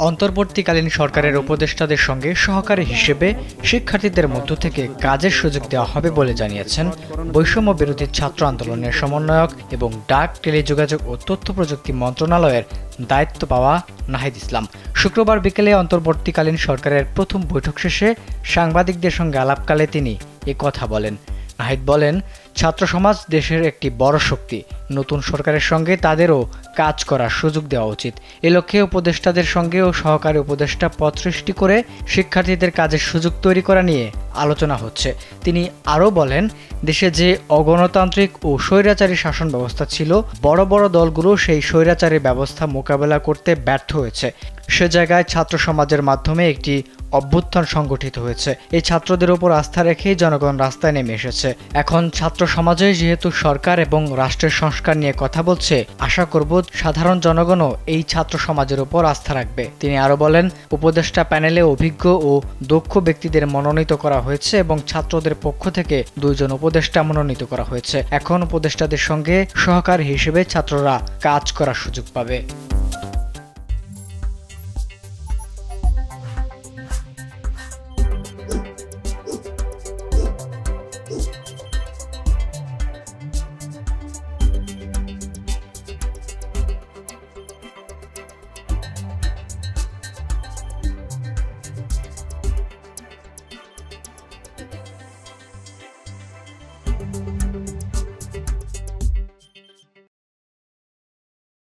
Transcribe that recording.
অন্তর্বর্তীকালীন সরকারের উপদেষ্টাদের সঙ্গে সহকারী হিসেবে শিক্ষার্থীদের মধ্য থেকে কাজের সুযোগ দেওয়া হবে বলে জানিয়েছেন বৈষম্য বিরোধী ছাত্র আন্দোলনের সমন্বয়ক এবং ডাক, টেলিযোগাযোগ ও তথ্য প্রযুক্তি মন্ত্রণালয়ের দায়িত্ব পাওয়া নাহিদ ইসলাম। শুক্রবার বিকেলে অন্তর্বর্তীকালীন সরকারের প্রথম বৈঠক শেষে সাংবাদিকদের সঙ্গে আলাপকালে তিনি এ কথা বলেন। নাহিদ বলেন, ছাত্র সমাজ দেশের একটি বড় শক্তি। নতুন সরকারের সঙ্গে তাদেরও কাজ করার সুযোগ দেওয়া উচিত। এ লক্ষ্যে উপদেষ্টাদের সঙ্গেও সহকারী উপদেষ্টা পদ সৃষ্টি করে শিক্ষার্থীদের কাজের সুযোগ তৈরি করা নিয়ে আলোচনা হচ্ছে। তিনি আরও বলেন, দেশে যে অগণতান্ত্রিক ও স্বৈরাচারী শাসন ব্যবস্থা ছিল, বড় বড় দলগুলো সেই স্বৈরাচারী ব্যবস্থা মোকাবেলা করতে ব্যর্থ হয়েছে। সে জায়গায় ছাত্র সমাজের মাধ্যমে একটি অভ্যুত্থান সংগঠিত হয়েছে। এই ছাত্রদের উপর আস্থা রেখেই জনগণ রাস্তায় নেমে এসেছে। এখন ছাত্র সমাজে যেহেতু সরকার এবং রাষ্ট্রের সংস্কার নিয়ে কথা বলছে, আশা করব সাধারণ জনগণও এই ছাত্র সমাজের উপর আস্থা রাখবে। তিনি আরো বলেন, উপদেষ্টা প্যানেলে অভিজ্ঞ ও দক্ষ ব্যক্তিদের মনোনীত করা হয়েছে এবং ছাত্রদের পক্ষ থেকে 2 জন উপদেষ্টা মনোনীত করা হয়েছে। এখন উপদেষ্টাদের সঙ্গে সহকারী হিসেবে ছাত্ররা কাজ করার সুযোগ পাবে।